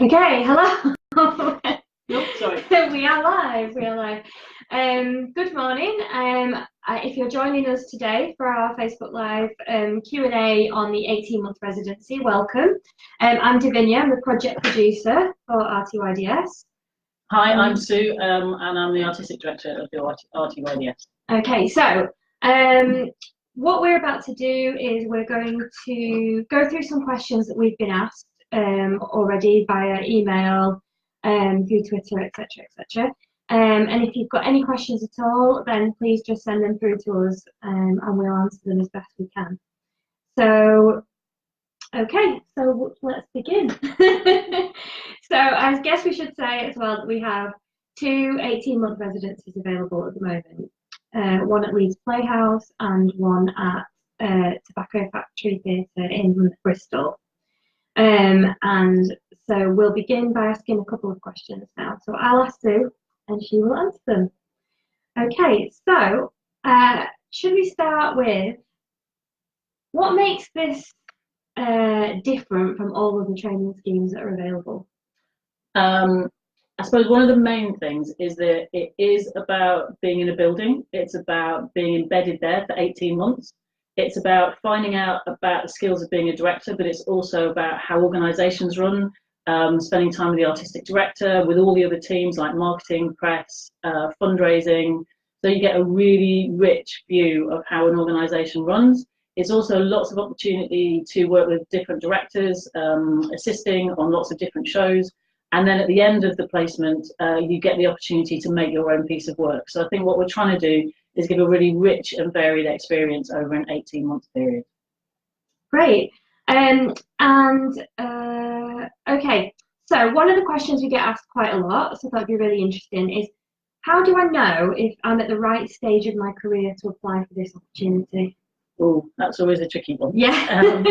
Okay, hello. Nope, sorry. We are live. We are live. Good morning. If you're joining us today for our Facebook Live Q&A on the 18-month residency, welcome. I'm Davinia. I'm the project producer for RTYDS. Hi, I'm Sue, and I'm the artistic director of the RTYDS. Okay, so what we're about to do is we're going to go through some questions that we've been asked already via email, through Twitter, etc., etc. And if you've got any questions at all, then please just send them through to us, and we'll answer them as best we can. So, okay, so let's begin. So I guess we should say as well that we have two 18-month residencies available at the moment. One at Leeds Playhouse and one at Tobacco Factory Theatre in Bristol. And so we'll begin by asking a couple of questions now. So I'll ask Sue and she will answer them. Okay, so should we start with what makes this different from all of the training schemes that are available? I suppose one of the main things is that it is about being in a building. It's about being embedded there for 18 months. It's about finding out about the skills of being a director, but it's also about how organisations run, spending time with the artistic director, with all the other teams like marketing, press, fundraising. So you get a really rich view of how an organisation runs. It's also lots of opportunity to work with different directors, assisting on lots of different shows. And then at the end of the placement, you get the opportunity to make your own piece of work. So I think what we're trying to do is give a really rich and varied experience over an 18-month period. Great. Okay, so one of the questions we get asked quite a lot, so that'd be really interesting, is how do I know if I'm at the right stage of my career to apply for this opportunity? Oh, that's always a tricky one. Yeah.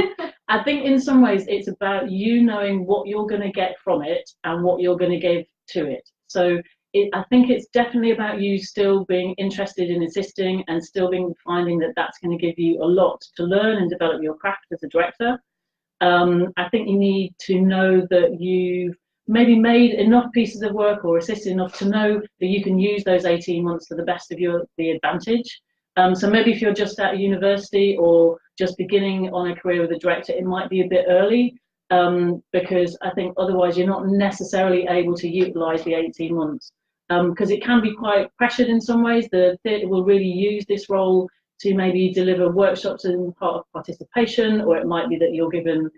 I think in some ways it's about you knowing what you're going to get from it and what you're going to give to it. So I think it's definitely about you still being interested in assisting and still finding that that's going to give you a lot to learn and develop your craft as a director. I think you need to know that you've maybe made enough pieces of work or assisted enough to know that you can use those 18 months to the best of the advantage. So maybe if you're just at university or just beginning on a career with a director, it might be a bit early, because I think otherwise you're not necessarily able to utilise the 18 months, because it can be quite pressured in some ways. The theatre will really use this role to maybe deliver workshops and part of participation, or it might be that you're given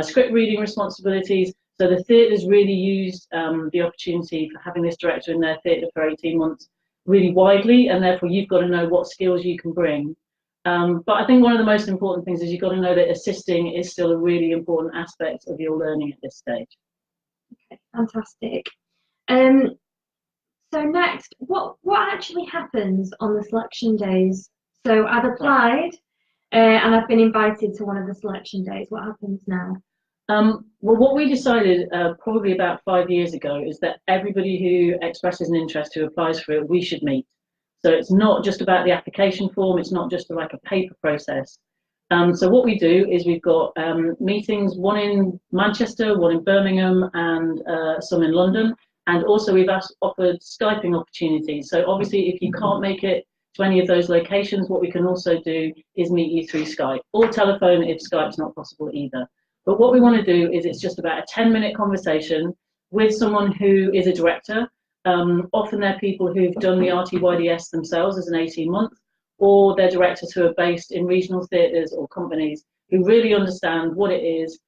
script reading responsibilities. So the theatre's really used the opportunity for having this director in their theatre for 18 months really widely, and therefore you've got to know what skills you can bring. But I think one of the most important things is you've got to know that assisting is still a really important aspect of your learning at this stage. Okay, fantastic. So next, what actually happens on the selection days? So I've applied and I've been invited to one of the selection days. What happens now? Well, what we decided probably about 5 years ago is that everybody who expresses an interest, who applies for it, we should meet. So it's not just about the application form, it's not just like a paper process. So what we do is we've got meetings, one in Manchester, one in Birmingham, and some in London. And also we've offered Skyping opportunities. So obviously if you can't make it to any of those locations, what we can also do is meet you through Skype, or telephone if Skype's not possible either. But what we want to do is it's just about a 10-minute conversation with someone who is a director. Often they're people who've done the RTYDS themselves as an 18-month, or they're directors who are based in regional theatres or companies who really understand what it is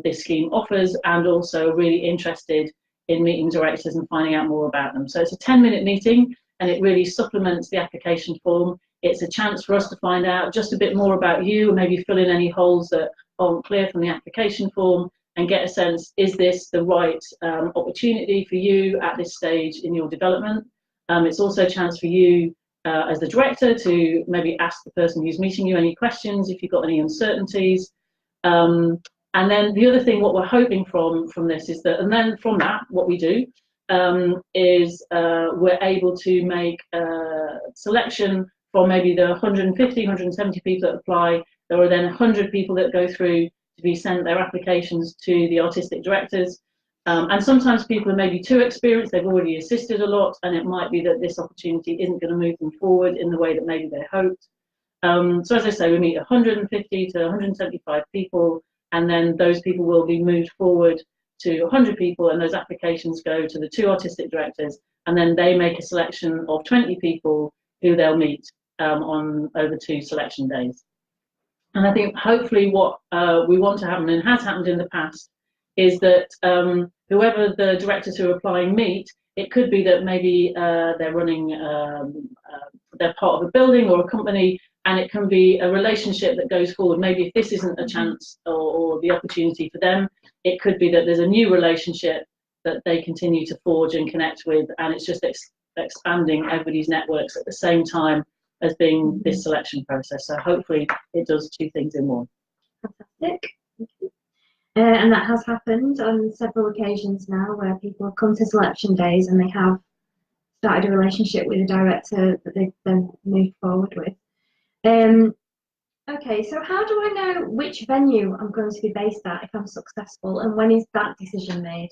this scheme offers, and also really interested in meeting directors and finding out more about them. So it's a 10-minute meeting, and it really supplements the application form. It's a chance for us to find out just a bit more about you, and maybe fill in any holes that aren't clear from the application form, and get a sense, is this the right opportunity for you at this stage in your development? It's also a chance for you as the director to maybe ask the person who's meeting you any questions if you've got any uncertainties. And then the other thing, what we're hoping from this is that, and then from that, what we do is we're able to make selection from maybe the 150, 170 people that apply. There are then 100 people that go through to be sent their applications to the artistic directors. And sometimes people are maybe too experienced, they've already assisted a lot, and it might be that this opportunity isn't going to move them forward in the way that maybe they hoped. So as I say, we meet 150 to 175 people, and then those people will be moved forward to 100 people, and those applications go to the 2 artistic directors, and then they make a selection of 20 people who they'll meet on over 2 selection days. And I think hopefully what we want to happen, and has happened in the past, is that whoever the directors who are applying meet, it could be that maybe they're running, they're part of a building or a company, and it can be a relationship that goes forward. Maybe if this isn't a chance or the opportunity for them, it could be that there's a new relationship that they continue to forge and connect with, and it's just expanding everybody's networks at the same time as being this selection process. So hopefully it does 2 things in one. Fantastic. And that has happened on several occasions now, where people have come to selection days and they have started a relationship with a director that they've then moved forward with. Okay, so how do I know which venue I'm going to be based at if I'm successful, and when is that decision made?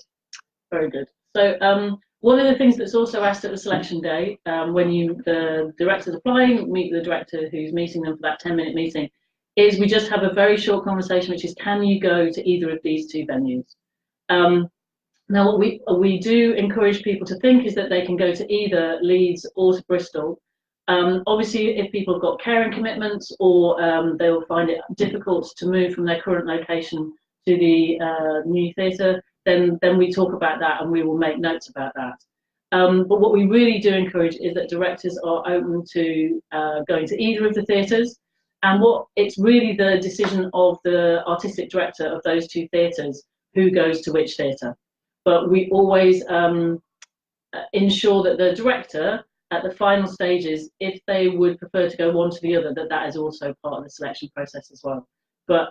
Very good. So one of the things that's also asked at the selection day, when the director's applying, meet the director who's meeting them for that 10-minute meeting, is we just have a very short conversation, which is, can you go to either of these 2 venues? Now, what we do encourage people to think is that they can go to either Leeds or to Bristol. Obviously, if people have got caring commitments, or they will find it difficult to move from their current location to the new theatre, then we talk about that and we will make notes about that. But what we really do encourage is that directors are open to going to either of the theatres, and it's really the decision of the artistic director of those 2 theatres who goes to which theatre. But we always ensure that the director at the final stages, if they would prefer to go one to the other, that is also part of the selection process as well. But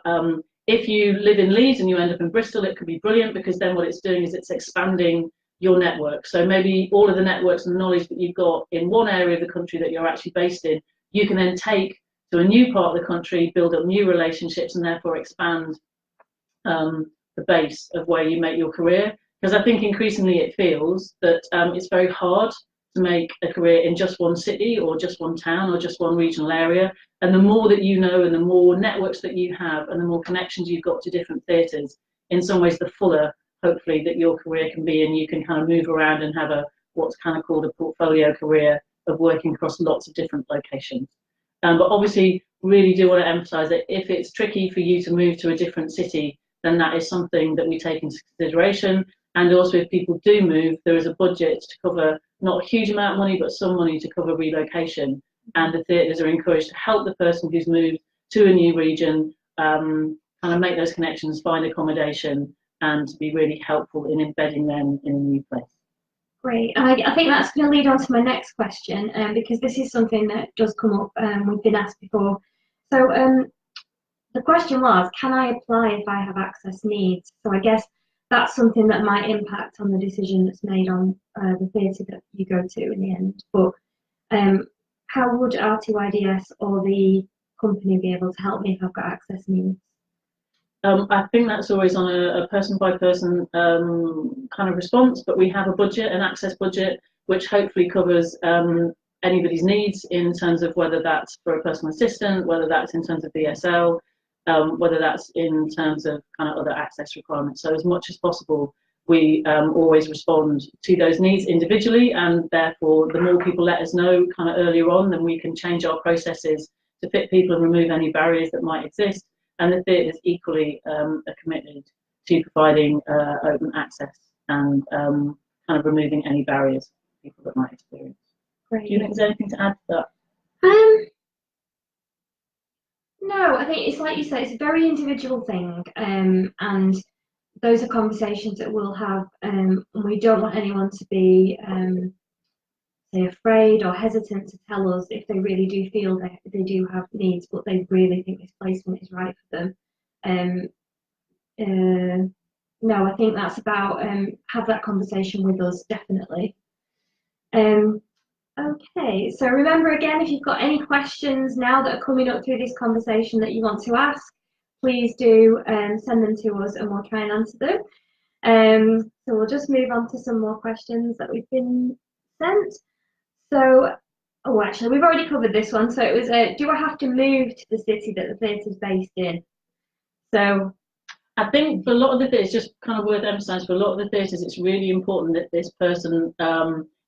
if you live in Leeds and you end up in Bristol, it could be brilliant, because then what it's doing is it's expanding your network. So maybe all of the networks and the knowledge that you've got in one area of the country that you're actually based in, you can then take to a new part of the country, build up new relationships, and therefore expand the base of where you make your career. Because I think increasingly it feels that it's very hard to make a career in just one city or just one town or just one regional area. And the more that you know, and the more networks that you have, and the more connections you've got to different theatres, in some ways the fuller, hopefully, that your career can be, and you can kind of move around and have what's kind of called a portfolio career of working across lots of different locations. But obviously, really do want to emphasise that if it's tricky for you to move to a different city, then that is something that we take into consideration. And also, if people do move, there is a budget to cover, not a huge amount of money, but some money to cover relocation. And the theatres are encouraged to help the person who's moved to a new region, kind of make those connections, find accommodation, and to be really helpful in embedding them in a new place. Great. I think that's going to lead on to my next question, because this is something that does come up. We've been asked before. So the question was, can I apply if I have access needs? So I guess that's something that might impact on the decision that's made on the theatre that you go to in the end. But how would RTYDS or the company be able to help me if I've got access needs? I think that's always on a person-by-person kind of response, but we have a budget, an access budget, which hopefully covers anybody's needs in terms of whether that's for a personal assistant, whether that's in terms of BSL, whether that's in terms of kind of other access requirements. So as much as possible, we always respond to those needs individually, and therefore the more people let us know kind of earlier on, then we can change our processes to fit people and remove any barriers that might exist. And the theatres equally are committed to providing open access and kind of removing any barriers for people that might experience. Great. Do you think there's anything to add to that? No, I think it's like you said, it's a very individual thing, and those are conversations that we'll have, and we don't want anyone to be say afraid or hesitant to tell us if they really do feel that they do have needs, but they really think this placement is right for them. No, I think that's about have that conversation with us, definitely. Okay, so remember again, if you've got any questions now that are coming up through this conversation that you want to ask, please do send them to us and we'll try and answer them. So we'll just move on to some more questions that we've been sent. So, oh, actually, we've already covered this one. So it was, do I have to move to the city that the theatre's based in? So I think for a lot of the theatres, just kind of worth emphasising, for a lot of the theatres, it's really important that this person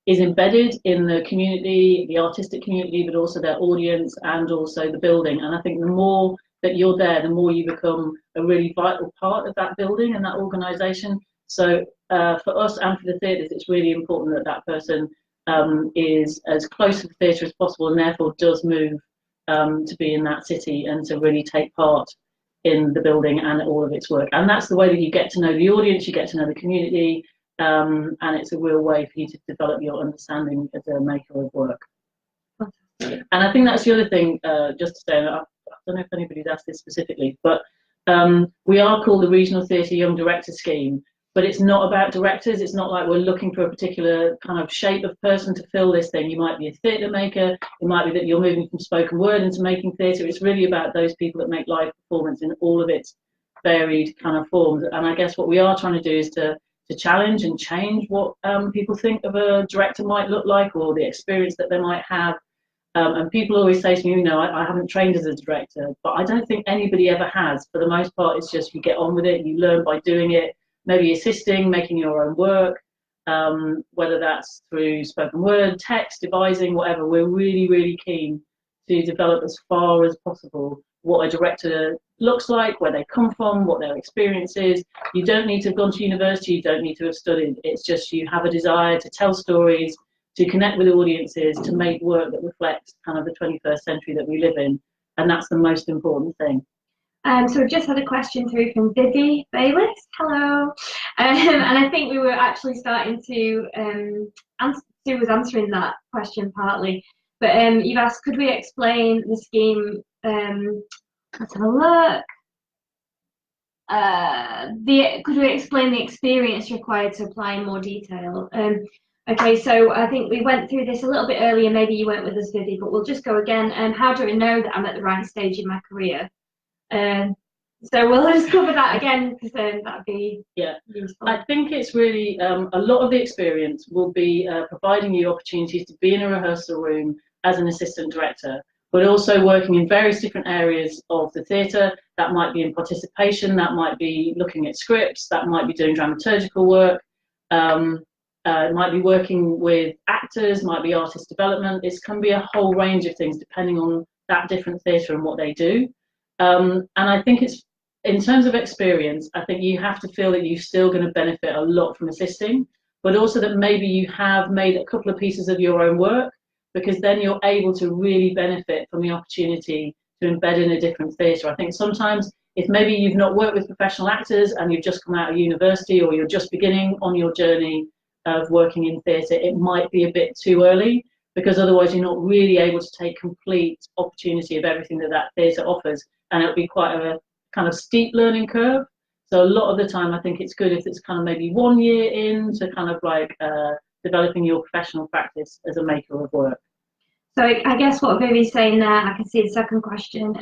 is embedded in the community, the artistic community, but also their audience and also the building. And I think the more that you're there, the more you become a really vital part of that building and that organisation. So for us and for the theatres, it's really important that that person is as close to the theatre as possible and therefore does move to be in that city and to really take part in the building and all of its work. And that's the way that you get to know the audience, you get to know the community, and it's a real way for you to develop your understanding as a maker of work. And I think that's the other thing, just to say, I don't know if anybody's asked this specifically, but we are called the Regional Theatre Young Director Scheme, but it's not about directors. It's not like we're looking for a particular kind of shape of person to fill this thing. You might be a theatre maker, it might be that you're moving from spoken word into making theatre. It's really about those people that make live performance in all of its varied kind of forms. And I guess what we are trying to do is to challenge and change what people think of a director might look like or the experience that they might have. And people always say to me, you know, I haven't trained as a director, but I don't think anybody ever has. For the most part, it's just you get on with it, you learn by doing it, maybe assisting, making your own work, whether that's through spoken word, text, devising, whatever. We're really, really keen to develop as far as possible what a director looks like, where they come from, what their experience is. You don't need to have gone to university, you don't need to have studied. It's just you have a desire to tell stories, to connect with audiences, to make work that reflects kind of the 21st century that we live in. And that's the most important thing. So we've just had a question through from Vivi Bayliss. Hello. And I think we were actually starting to Sue was answering that question partly. But you've asked, could we explain the scheme? Let's have a look. Could we explain the experience required to apply in more detail? Okay, so I think we went through this a little bit earlier. Maybe you weren't with us, Vivi, but we'll just go again. How do I know that I'm at the right stage in my career? So we'll just cover that again because that'd be useful. I think it's really a lot of the experience will be providing you opportunities to be in a rehearsal room as an assistant director, but also working in various different areas of the theatre. That might be in participation, that might be looking at scripts, that might be doing dramaturgical work, it might be working with actors, might be artist development. It can be a whole range of things depending on that different theatre and what they do. And I think it's, in terms of experience, I think you have to feel that you're still going to benefit a lot from assisting, but also that maybe you have made a couple of pieces of your own work, because then you're able to really benefit from the opportunity to embed in a different theatre. I think sometimes if maybe you've not worked with professional actors and you've just come out of university or you're just beginning on your journey of working in theatre, it might be a bit too early, because otherwise you're not really able to take complete opportunity of everything that that theatre offers, and it'll be quite a kind of steep learning curve. So a lot of the time I think it's good if it's kind of maybe 1 year into kind of like developing your professional practice as a maker of work. So I guess what Vivi's saying there, I can see the second question.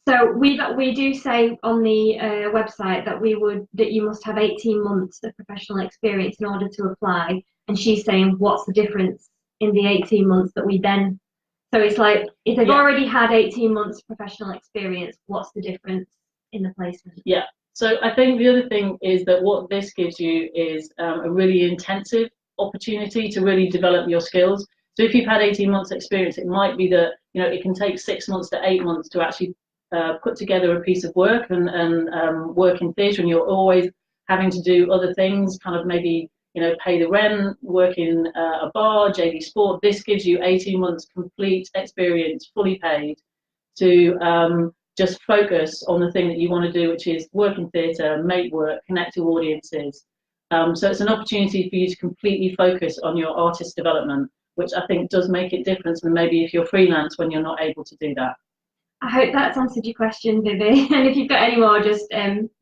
So we do say on the website that you must have 18 months of professional experience in order to apply, and she's saying what's the difference in the 18 months that we then, so it's like if they've already had 18 months professional experience, what's the difference in the placement? Yeah, so I think the other thing is that what this gives you is a really intensive opportunity to really develop your skills. So if you've had 18 months experience, it might be that, you know, it can take 6 months to 8 months to actually put together a piece of work and work in theatre, and you're always having to do other things, kind of maybe, you know, pay the rent, work in a bar, JV sport. This gives you 18 months complete experience, fully paid, to just focus on the thing that you want to do, which is work in theatre, make work, connect to audiences. So it's an opportunity for you to completely focus on your artist development, which I think does make it different from maybe if you're freelance when you're not able to do that. I hope that's answered your question, Vivi. And if you've got any more, just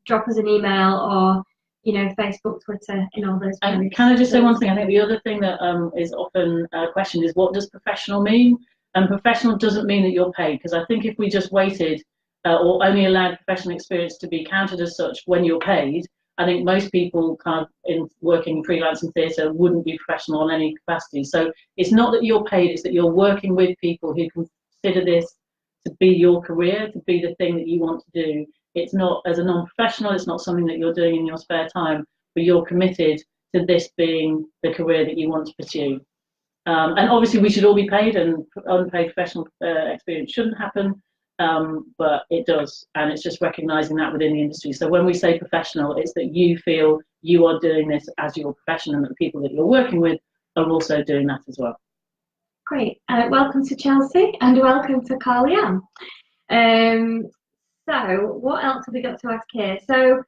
drop us an email or, you know, Facebook, Twitter, in all those. And can I just say one thing? I think the other thing that is often questioned is, what does professional mean? And professional doesn't mean that you're paid, because I think if we just waited or only allowed professional experience to be counted as such when you're paid, I think most people kind of in working freelance in theatre wouldn't be professional in any capacity. So it's not that you're paid, it's that you're working with people who consider this to be your career, to be the thing that you want to do. It's not, as a non-professional, it's not something that you're doing in your spare time, but you're committed to this being the career that you want to pursue. And obviously we should all be paid, and unpaid professional experience shouldn't happen, but it does, and it's just recognising that within the industry. So when we say professional, it's that you feel you are doing this as your profession, and that the people that you're working with are also doing that as well. Great. Welcome to Chelsea, and welcome to Carly-Ann. So what else have we got to ask here? So,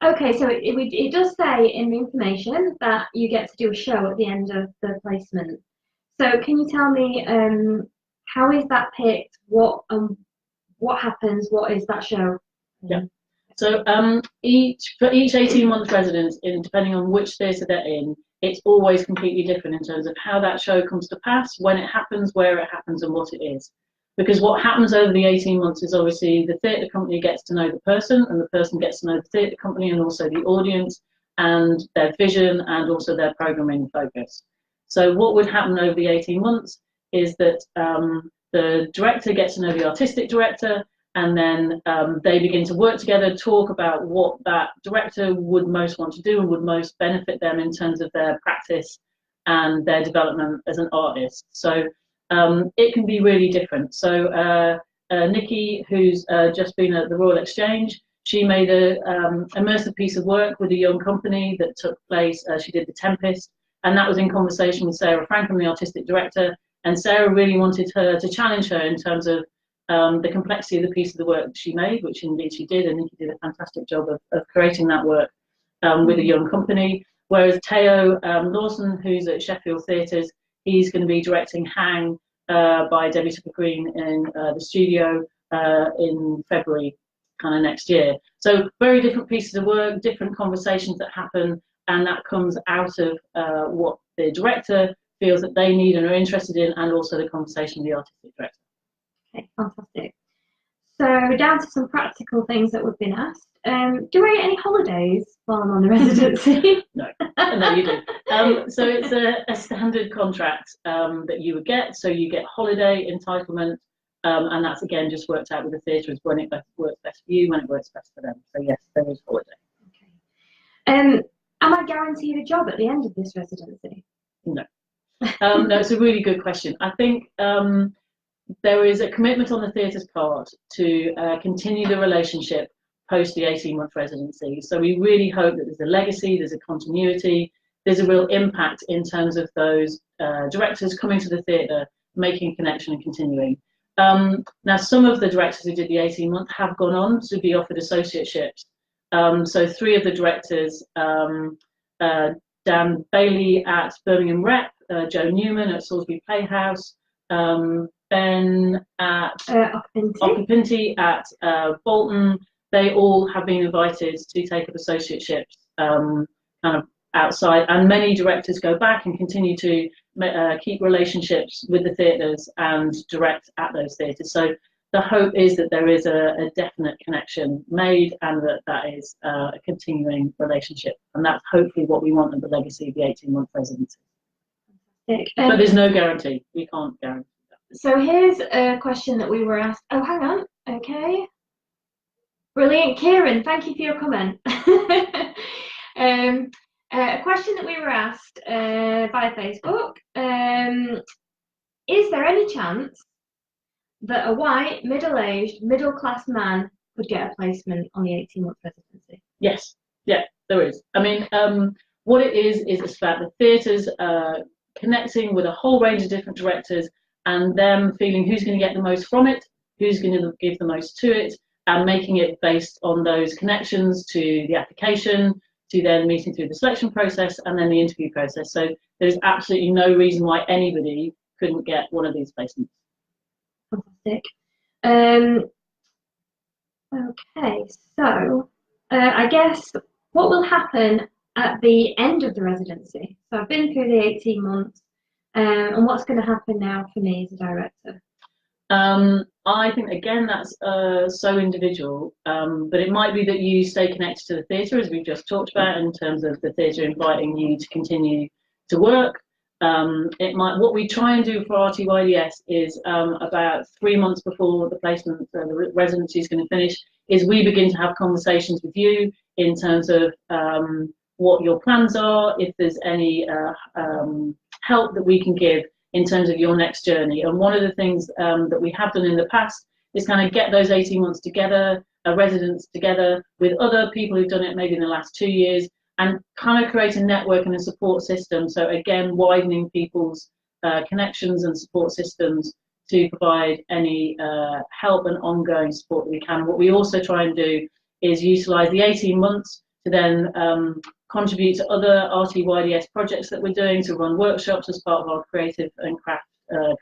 okay, so it does say in the information that you get to do a show at the end of the placement. So can you tell me how is that picked? What happens? What is that show? Yeah. So for each 18-month resident, depending on which theatre they're in, it's always completely different in terms of how that show comes to pass, when it happens, where it happens, and what it is. Because what happens over the 18 months is obviously the theatre company gets to know the person, and the person gets to know the theatre company and also the audience and their vision and also their programming focus. So what would happen over the 18 months is that the director gets to know the artistic director, and then they begin to work together, talk about what that director would most want to do and would most benefit them in terms of their practice and their development as an artist. So it can be really different. So Nikki, who's just been at the Royal Exchange, she made a immersive piece of work with a young company that took place. She did The Tempest, and that was in conversation with Sarah Franklin, the artistic director. And Sarah really wanted her to challenge her in terms of the complexity of the piece of the work she made, which indeed she did, and Nikki did a fantastic job of creating that work with a young company. Whereas Teo Lawson, who's at Sheffield Theatres, he's going to be directing Hang by Debbie Tucker-Green in the studio in February kind of next year. So very different pieces of work, different conversations that happen, and that comes out of what the director feels that they need and are interested in, and also the conversation with the artistic director. Okay, fantastic. So down to some practical things that we've been asked. Do I get any holidays while I'm on the residency? No, no, you do. So it's a standard contract that you would get. So you get holiday entitlement, and that's again just worked out with the theatre as when it works best for you, when it works best for them. So yes, there is holiday. Okay. Am I guaranteed a job at the end of this residency? No. No, it's a really good question. I think there is a commitment on the theatre's part to continue the relationship post the 18-month residency. So we really hope that there's a legacy, there's a continuity, there's a real impact in terms of those directors coming to the theatre, making a connection and continuing. Now, some of the directors who did the 18-month have gone on to be offered associateships. So 3 of the directors, Dan Bailey at Birmingham Rep, Joe Newman at Salisbury Playhouse, Ben at Occupinti at Bolton, they all have been invited to take up associateships kind of outside, and many directors go back and continue to keep relationships with the theatres and direct at those theatres. So the hope is that there is a definite connection made, and that is a continuing relationship, and that's hopefully what we want in the legacy of the 18-month residency. But there's no guarantee. We can't guarantee that. So here's a question that we were asked. Oh, hang on. Okay. Brilliant. Kieran, thank you for your comment. A question that we were asked via Facebook. Is there any chance that a white, middle-aged, middle-class man could get a placement on the 18-month residency? Yes. Yeah, there is. I mean, what it is the fact that theatres connecting with a whole range of different directors and them feeling who's going to get the most from it, who's going to give the most to it, and making it based on those connections to the application, to then meeting through the selection process and then the interview process. So there's absolutely no reason why anybody couldn't get one of these placements. Fantastic. Okay, so I guess what will happen at the end of the residency? So I've been through the 18 months, and what's going to happen now for me as a director? I think again that's so individual, but it might be that you stay connected to the theatre, as we've just talked about, in terms of the theatre inviting you to continue to work. It might. What we try and do for RTYDS is about 3 months before the placement, the residency is going to finish, is we begin to have conversations with you in terms of what your plans are, if there's any help that we can give in terms of your next journey. And one of the things that we have done in the past is kind of get those 18 months together, residents together with other people who've done it maybe in the last 2 years, and kind of create a network and a support system. So again, widening people's connections and support systems to provide any help and ongoing support that we can. What we also try and do is utilise the 18 months to then contribute to other RTYDS projects that we're doing, to run workshops as part of our creative and craft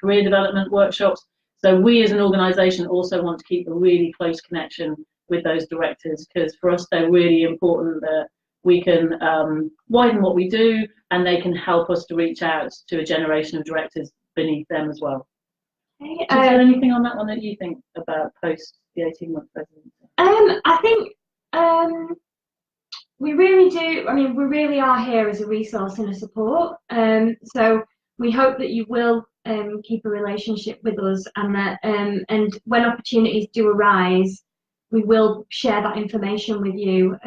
career development workshops. So we as an organisation also want to keep a really close connection with those directors, because for us they're really important that we can widen what we do, and they can help us to reach out to a generation of directors beneath them as well. Okay, Is there anything on that one that you think about post the 18-month residency? I think we really do. I mean, we really are here as a resource and a support. So we hope that you will keep a relationship with us, and that and when opportunities do arise, we will share that information with you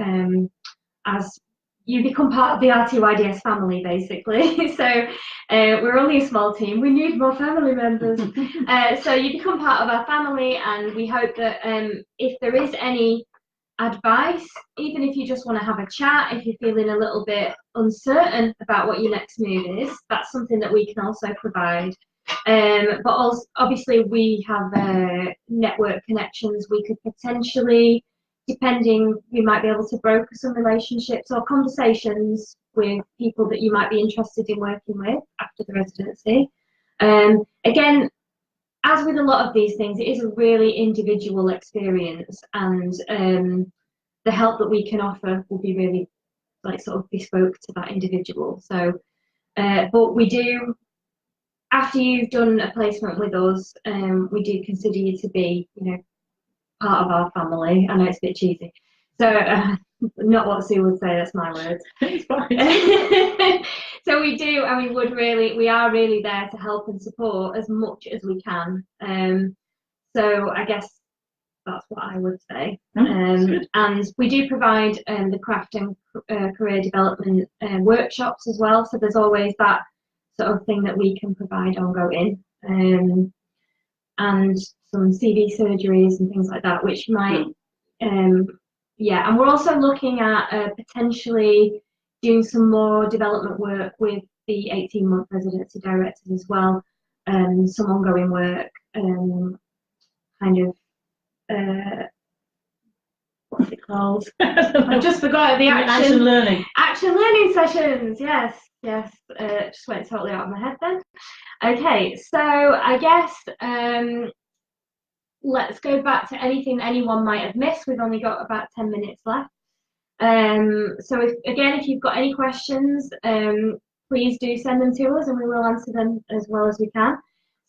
as you become part of the RTYDS family, basically. So we're only a small team. We need more family members. So you become part of our family, and we hope that if there is any advice, even if you just want to have a chat, if you're feeling a little bit uncertain about what your next move is, that's something that we can also provide. But also, obviously, we have network connections. We could potentially, depending, we might be able to broker some relationships or conversations with people that you might be interested in working with after the residency. Again, as with a lot of these things, it is a really individual experience, and the help that we can offer will be really like sort of bespoke to that individual. So, but we do, after you've done a placement with us, we do consider you to be, you know, part of our family. I know it's a bit cheesy, so not what Sue would say. That's my words. It's fine. So we do, and we are really there to help and support as much as we can. So I guess that's what I would say. And we do provide the craft and career development workshops as well. So there's always that sort of thing that we can provide ongoing, and some CV surgeries and things like that, which might, yeah. And we're also looking at potentially doing some more development work with the 18-month residency directors as well, some ongoing work, kind of, what's it called? I just forgot the action learning. Action learning sessions, yes. Just went totally out of my head then. Okay, so I guess let's go back to anything anyone might have missed. We've only got about 10 minutes left. So if you've got any questions, please do send them to us, and we will answer them as well as we can.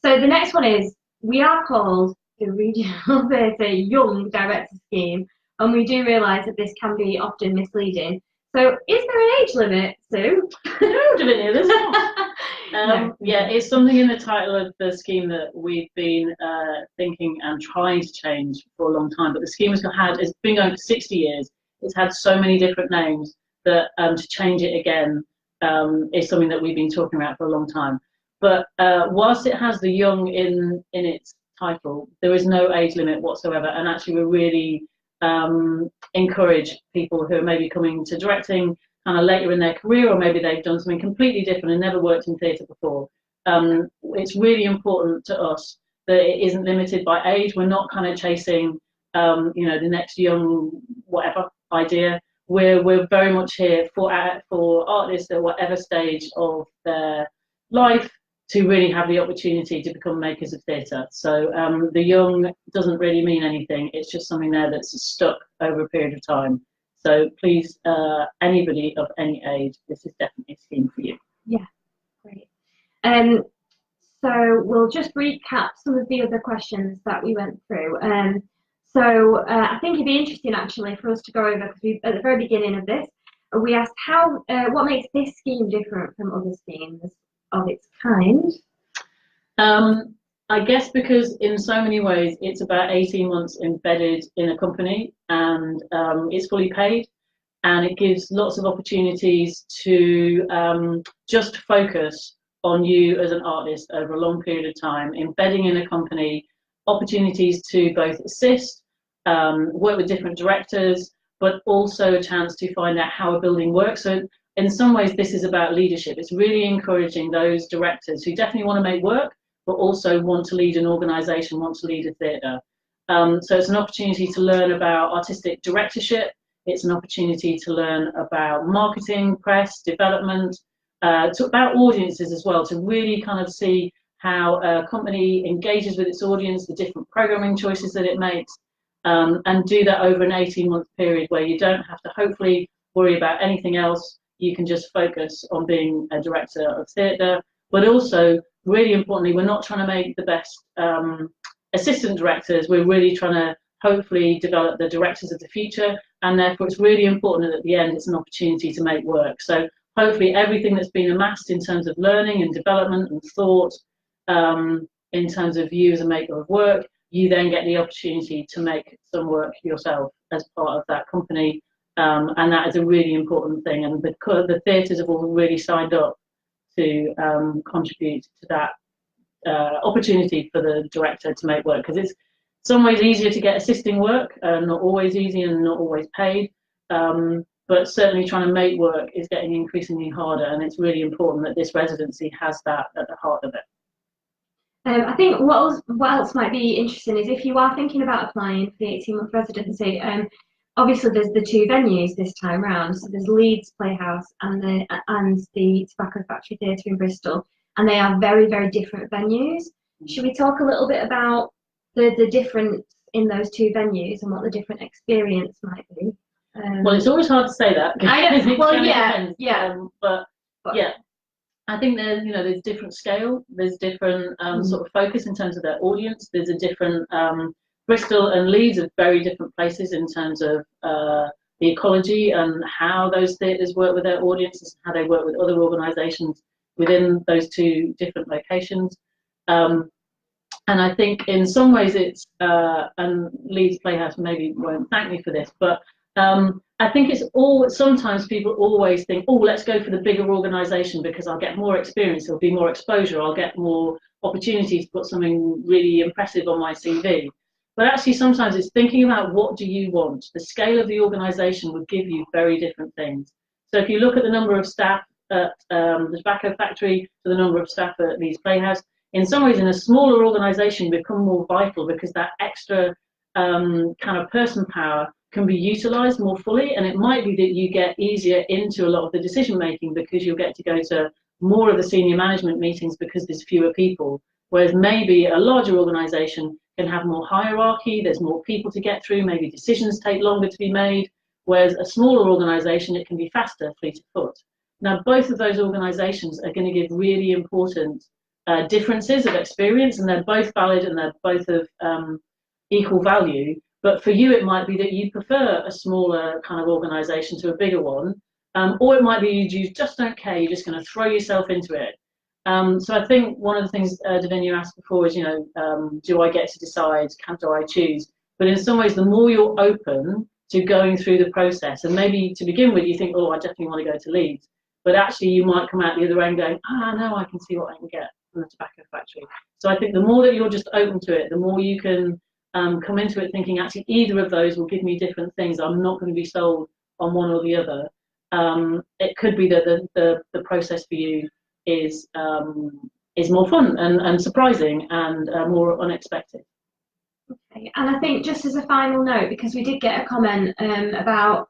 So the next one is, we are called the Regional Theatre Young Director Scheme, and we do realise that this can be often misleading. So is there an age limit, Sue? No, Davinia, there's not. No. Yeah, it's something in the title of the scheme that we've been thinking and trying to change for a long time, but the scheme it's been going for 60 years. It's had so many different names that to change it again is something that we've been talking about for a long time. But whilst it has the young in its title, there is no age limit whatsoever, and actually we really encourage people who are maybe coming to directing kind of later in their career, or maybe they've done something completely different and never worked in theatre before. It's really important to us that it isn't limited by age. We're not kind of chasing the next young whatever idea. We're very much here for artists at whatever stage of their life to really have the opportunity to become makers of theatre. So the young doesn't really mean anything. It's just something there that's stuck over a period of time. So please, anybody of any age, this is definitely a scheme for you. Yeah, great. So we'll just recap some of the other questions that we went through. So I think it'd be interesting actually for us to go over, because we, at the very beginning of this, we asked what makes this scheme different from other schemes of its kind. I guess because in so many ways it's about 18 months embedded in a company, and it's fully paid, and it gives lots of opportunities to just focus on you as an artist over a long period of time, embedding in a company, opportunities to both assist, work with different directors, but also a chance to find out how a building works. So in some ways this is about leadership. It's really encouraging those directors who definitely want to make work, but also want to lead an organisation, want to lead a theatre. So it's an opportunity to learn about artistic directorship. It's an opportunity to learn about marketing, press, development, about audiences as well, to really kind of see how a company engages with its audience, the different programming choices that it makes, and do that over an 18-month period where you don't have to hopefully worry about anything else. You can just focus on being a director of theatre, but also, really importantly, we're not trying to make the best assistant directors. We're really trying to hopefully develop the directors of the future, and therefore it's really important that at the end it's an opportunity to make work. So hopefully everything that's been amassed in terms of learning and development and thought, in terms of you as a maker of work, you then get the opportunity to make some work yourself as part of that company, and that is a really important thing, and the theatres have all really signed up to contribute to that opportunity for the director to make work, because it's some ways easier to get assisting work, not always easy and not always paid, but certainly trying to make work is getting increasingly harder, and it's really important that this residency has that at the heart of it. I think what else might be interesting is if you are thinking about applying for the 18-month residency, obviously there's the two venues this time round. So there's Leeds Playhouse and the Tobacco Factory Theatre in Bristol, and they are very, very different venues. Should we talk a little bit about the difference in those two venues and what the different experience might be? Well, it's always hard to say that. I know. Well, yeah. But yeah, I think there's different scale. There's different sort of focus in terms of their audience. There's a different Bristol and Leeds are very different places in terms of the ecology and how those theatres work with their audiences, how they work with other organisations within those two different locations. And I think in some ways it's, and Leeds Playhouse maybe won't thank me for this, but I think it's sometimes people always think, oh, let's go for the bigger organisation because I'll get more experience, there'll be more exposure, I'll get more opportunity to put something really impressive on my CV. But actually sometimes it's thinking about what do you want. The scale of the organisation will give you very different things. So if you look at the number of staff at the Tobacco Factory to the number of staff at Leeds Playhouse, in some ways in a smaller organisation you become more vital because that extra kind of person power can be utilised more fully, and it might be that you get easier into a lot of the decision making because you'll get to go to more of the senior management meetings because there's fewer people, whereas maybe a larger organisation can have more hierarchy, there's more people to get through, maybe decisions take longer to be made, whereas a smaller organisation, it can be faster, fleet of foot. Now both of those organisations are going to give really important differences of experience, and they're both valid and they're both of equal value. But for you, it might be that you prefer a smaller kind of organisation to a bigger one, or it might be you just don't care, you're just going to throw yourself into it. So I think one of the things Davinia asked before is, do I get to decide, do I choose? But in some ways, the more you're open to going through the process, and maybe to begin with, you think, oh, I definitely want to go to Leeds, but actually you might come out the other end going, now I can see what I can get from the Tobacco Factory. So I think the more that you're just open to it, the more you can come into it thinking actually either of those will give me different things. I'm not going to be sold on one or the other. It could be that the process for you is more fun and surprising and more unexpected. Okay, and I think just as a final note, because we did get a comment about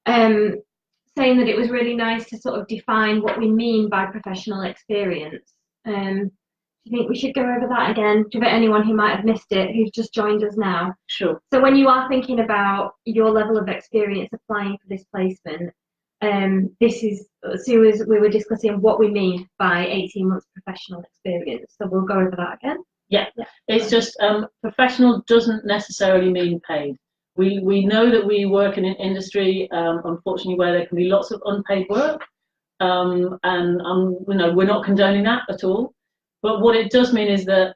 saying that it was really nice to sort of define what we mean by professional experience. Do you think we should go over that again to anyone who might have missed it, who's just joined us now? Sure. So when you are thinking about your level of experience applying for this placement, this is, Sue, as we were discussing what we mean by 18 months professional experience. So we'll go over that again. Yeah, it's just professional doesn't necessarily mean paid. We know that we work in an industry, unfortunately, where there can be lots of unpaid work, and we're not condoning that at all. But what it does mean is that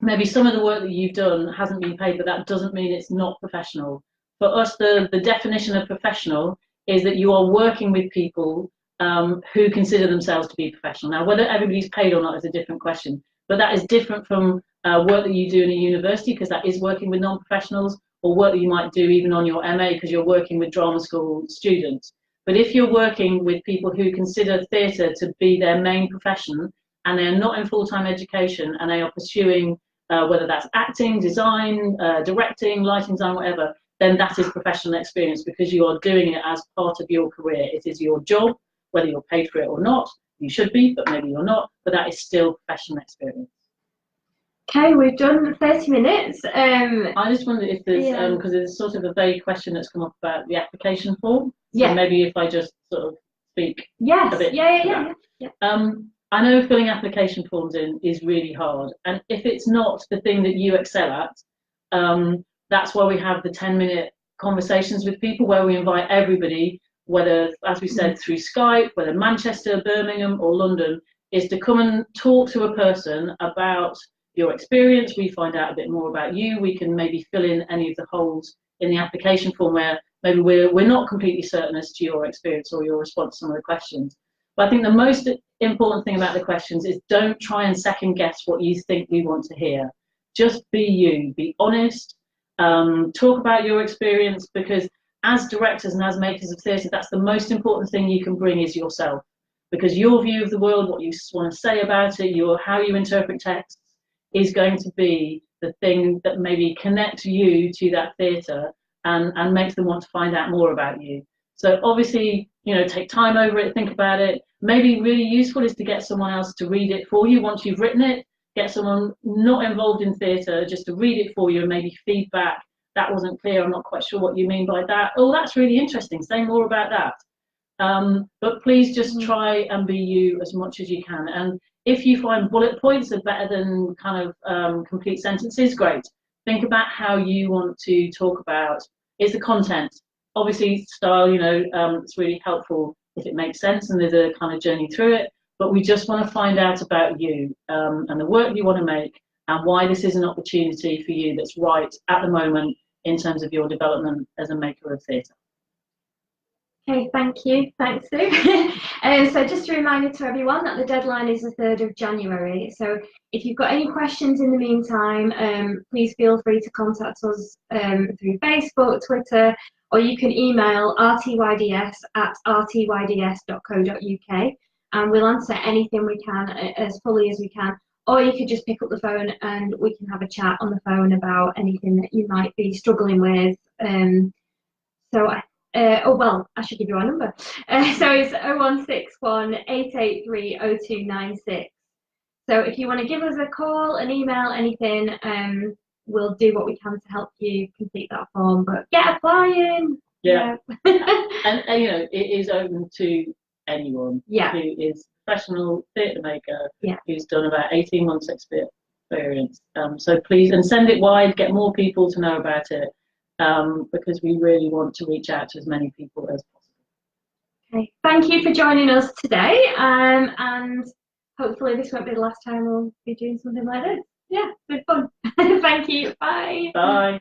maybe some of the work that you've done hasn't been paid, but that doesn't mean it's not professional. For us, the definition of professional is that you are working with people who consider themselves to be professional. Now, whether everybody's paid or not is a different question, but that is different from work that you do in a university, because that is working with non-professionals, or work that you might do even on your MA because you're working with drama school students. But if you're working with people who consider theatre to be their main profession, and they're not in full-time education, and they are pursuing whether that's acting, design, directing, lighting design, whatever, then that is professional experience, because you are doing it as part of your career. It is your job, whether you're paid for it or not. You should be, but maybe you're not, but that is still professional experience. Okay, we've done 30 minutes. I just wondered if there's, because there's sort of a vague question that's come up about the application form. So maybe if I just sort of speak a bit. Yeah. I know filling application forms in is really hard, and if it's not the thing that you excel at, that's why we have the 10-minute conversations with people, where we invite everybody, whether, as we said, through Skype, whether Manchester, Birmingham or London, is to come and talk to a person about your experience. We find out a bit more about you. We can maybe fill in any of the holes in the application form where maybe we're not completely certain as to your experience or your response to some of the questions. But I think the most important thing about the questions is don't try and second guess what you think we want to hear. Just be you, be honest, talk about your experience, because as directors and as makers of theatre, that's the most important thing you can bring is yourself, because your view of the world, what you want to say about it, how you interpret texts is going to be the thing that maybe connects you to that theatre and makes them want to find out more about you. So obviously, take time over it, think about it. Maybe really useful is to get someone else to read it for you once you've written it. Get someone not involved in theatre just to read it for you and maybe feedback. That wasn't clear, I'm not quite sure what you mean by that. Oh, that's really interesting, say more about that. But please just try and be you as much as you can. And if you find bullet points are better than kind of complete sentences, great. Think about how you want to talk about is the content. Obviously, style, it's really helpful if it makes sense and there's a kind of journey through it. But we just want to find out about you and the work you want to make and why this is an opportunity for you that's right at the moment in terms of your development as a maker of theatre. Okay, thank you. Thanks, Sue. So just a reminder to everyone that the deadline is the 3rd of January. So if you've got any questions in the meantime, please feel free to contact us through Facebook, Twitter, or you can email rtyds@rtyds.co.uk, and we'll answer anything we can as fully as we can. Or you could just pick up the phone and we can have a chat on the phone about anything that you might be struggling with. I should give you our number. So it's 0161 883 0296. So if you want to give us a call, an email, anything, we'll do what we can to help you complete that form. But get applying. Yeah. and it is open to anyone who is a professional theatre maker who's done about 18 months experience. So please, and send it wide, get more people to know about it. Because we really want to reach out to as many people as possible. Okay, thank you for joining us today, and hopefully this won't be the last time we'll be doing something like this. Yeah, it's been fun. Thank you. Bye. Bye.